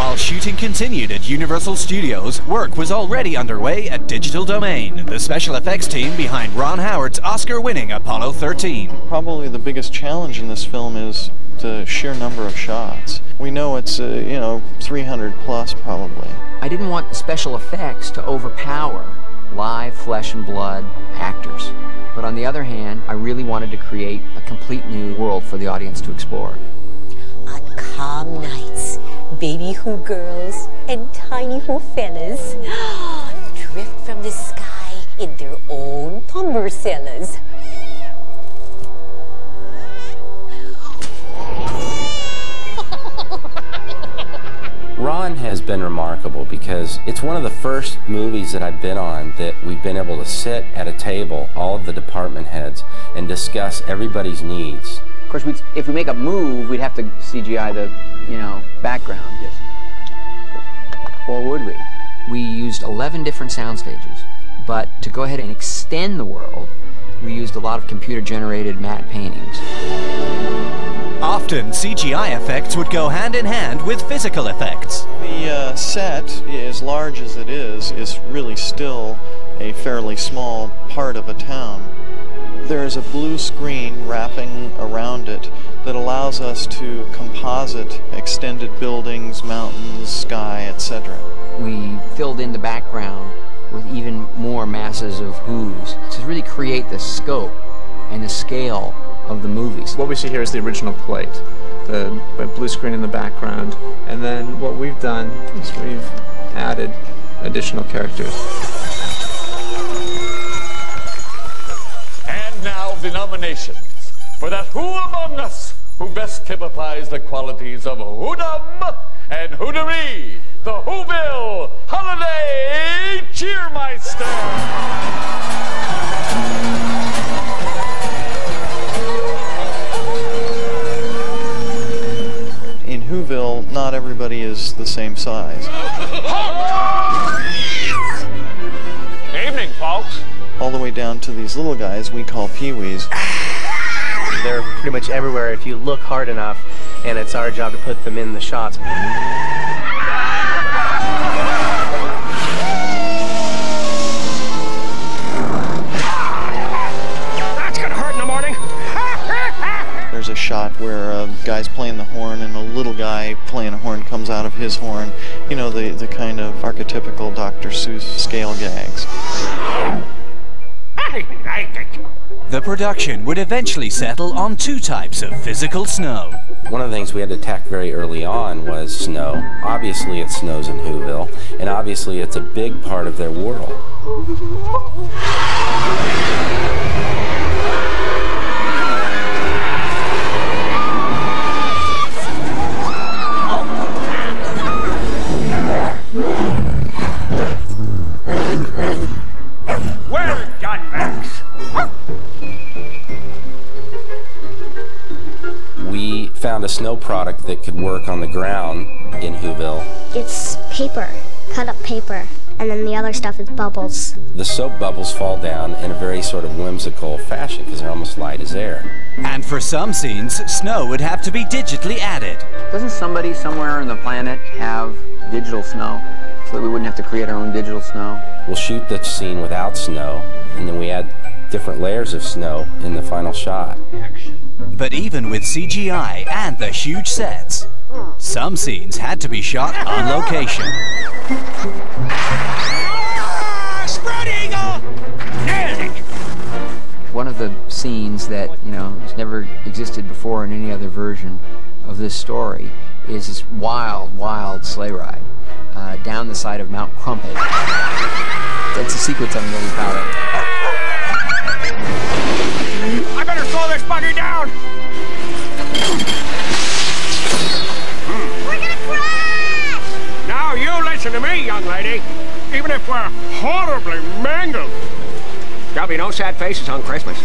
While shooting continued at Universal Studios, work was already underway at Digital Domain, the special effects team behind Ron Howard's Oscar-winning Apollo 13. Probably the biggest challenge in this film is the sheer number of shots. We know it's, 300 plus probably. I didn't want the special effects to overpower live flesh and blood actors. But on the other hand, I really wanted to create a complete new world for the audience to explore. On calm nights, baby who girls and tiny who fellas drift from the sky in their own umbrellas. Ron has been remarkable because it's one of the first movies that I've been on that we've been able to sit at a table, all of the department heads, and discuss everybody's needs. Of course, if we make a move, we'd have to CGI the, background. Or would we? We used 11 different sound stages, but to go ahead and extend the world, we used a lot of computer-generated matte paintings. Often, CGI effects would go hand in hand with physical effects. The set, as large as it is really still a fairly small part of a town. There is a blue screen wrapping around it that allows us to composite extended buildings, mountains, sky, etc. We filled in the background with even more masses of who's to really create the scope and the scale of the movies. What we see here is the original plate, the blue screen in the background, and then what we've done is we've added additional characters. And now the nominations for that Who Among Us who best typifies the qualities of Whodom and Whodoree, the Whoville Holiday Cheermeister. In Whoville, not everybody is the same size. Evening, folks. All the way down to these little guys we call peewees. They're pretty much everywhere if you look hard enough, and it's our job to put them in the shots. That's gonna hurt in the morning. There's a shot where a guy's playing the horn and a little guy playing a horn comes out of his horn. You know, the kind of archetypical Dr. Seuss scale gags. I like it. The production would eventually settle on two types of physical snow. One of the things we had to attack very early on was snow. Obviously it snows in Whoville, and obviously it's a big part of their world. Well done, Max. We found a snow product that could work on the ground in Whoville. It's paper, cut up paper, and then the other stuff is bubbles. The soap bubbles fall down in a very sort of whimsical fashion because they're almost light as air. And for some scenes, snow would have to be digitally added. Doesn't somebody somewhere on the planet have digital snow so that we wouldn't have to create our own digital snow? We'll shoot the scene without snow, and then we add different layers of snow in the final shot. But even with CGI and the huge sets, some scenes had to be shot on location. Spread eagle! Nailed it! One of the scenes that, has never existed before in any other version of this story is this wild, wild sleigh ride down the side of Mount Crumpet. That's a sequence I'm really proud of. I better slow this buggy down! We're gonna crash! Now you listen to me, young lady. Even if we're horribly mangled, there'll be no sad faces on Christmas.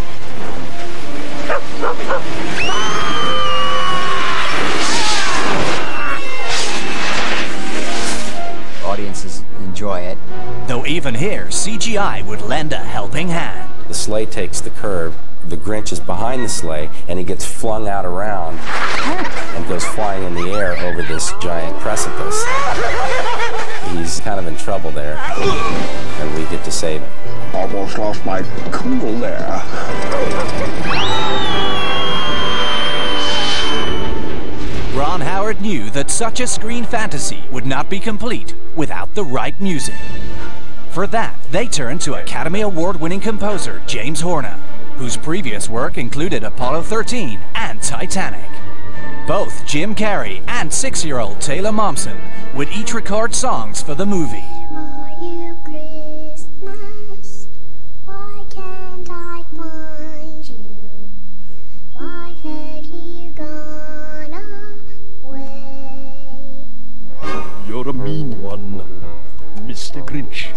Audiences enjoy it. Though even here, CGI would lend a helping hand. The sleigh takes the curve, the Grinch is behind the sleigh, and he gets flung out around and goes flying in the air over this giant precipice. kind of in trouble there, and we get to save him. Almost lost my cool there. Ron Howard knew that such a screen fantasy would not be complete without the right music. For that, they turned to Academy Award-winning composer James Horner, whose previous work included Apollo 13 and Titanic. Both Jim Carrey and 6-year-old Taylor Momsen would each record songs for the movie. Are you Christmas? Why can't I find you? Why have you gone away? You're a mean one, Mr. Grinch.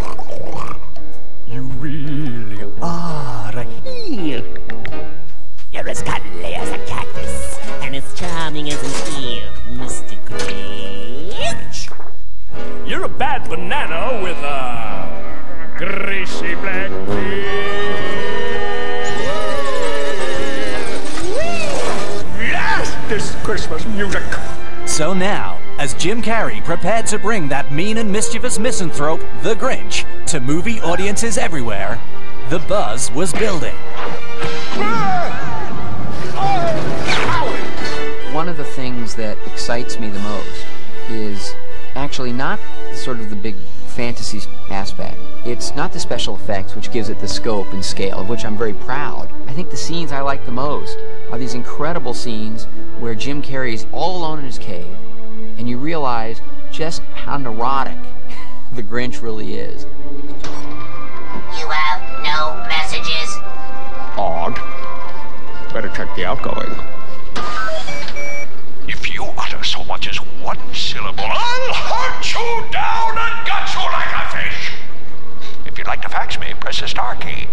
You really are a heel. You're as cuddly as a cactus, and as charming as an eel, Mr. Grinch. You're a bad banana with a greasy black beard. Blast this Christmas music! So now, as Jim Carrey prepared to bring that mean and mischievous misanthrope, the Grinch, to movie audiences everywhere, the buzz was building. One of the things that excites me the most is actually not sort of the big fantasy aspect. It's not the special effects, which gives it the scope and scale, of which I'm very proud. I think the scenes I like the most are these incredible scenes where Jim Carrey's all alone in his cave, and you realize just how neurotic the Grinch really is. You have no messages? Odd. Better check the outgoing. If you utter so much as one syllable, I'll hunt you down and gut you like a fish. If you'd like to fax me, press the star key.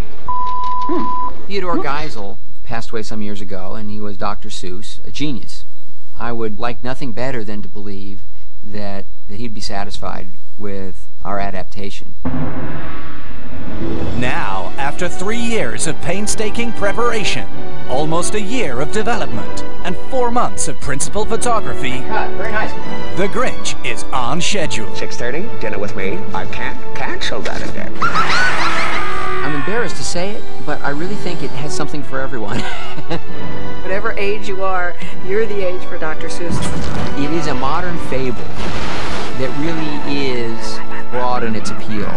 Theodore Geisel passed away some years ago, and he was Dr. Seuss, a genius. I would like nothing better than to believe that he'd be satisfied with our adaptation. Now, after 3 years of painstaking preparation, almost a year of development, and 4 months of principal photography, Very nice. The Grinch is on schedule. 6:30, dinner with me. I can't cancel that again. I'm embarrassed to say it, but I really think it has something for everyone. Whatever age you are, you're the age for Dr. Seuss. It is a modern fable that really is broad in its appeal.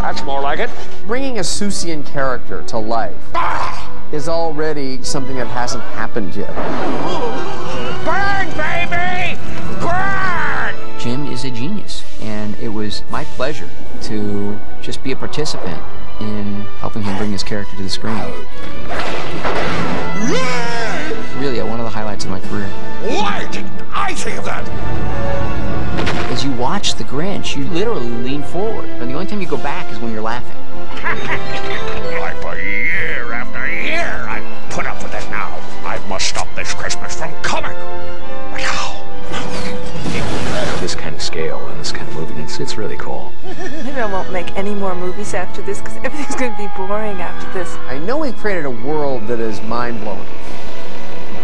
That's more like it. Bringing a Seussian character to life is already something that hasn't happened yet. Burn, baby! Burn! Jim is a genius, and it was my pleasure to just be a participant in helping him bring his character to the screen. Really, one of the highlights of my career. Why didn't I think of that? As you watch The Grinch, you literally lean forward, and the only time you go back is when you're laughing. Like for year after year, I've put up with it now. I must stop this Christmas from coming. But how? This kind of scale and this kind of movie, it's really cool. Maybe I won't make any more movies after this, because everything's going to be boring after this. I know we've created a world that is mind-blowing,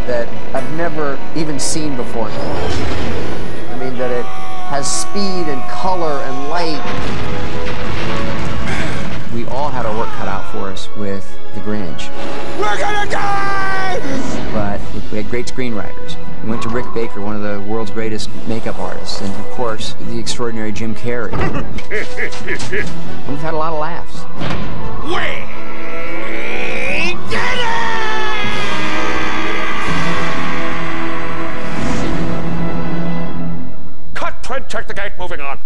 that I've never even seen before. I mean, that it has speed and color and light. We all had our work cut out for us with The Grinch. We're gonna die! But we had great screenwriters. We went to Rick Baker, one of the world's greatest makeup artists, and of course, the extraordinary Jim Carrey. And we've had a lot of laughs. We did it! Cut, Fred, check the gate, moving on.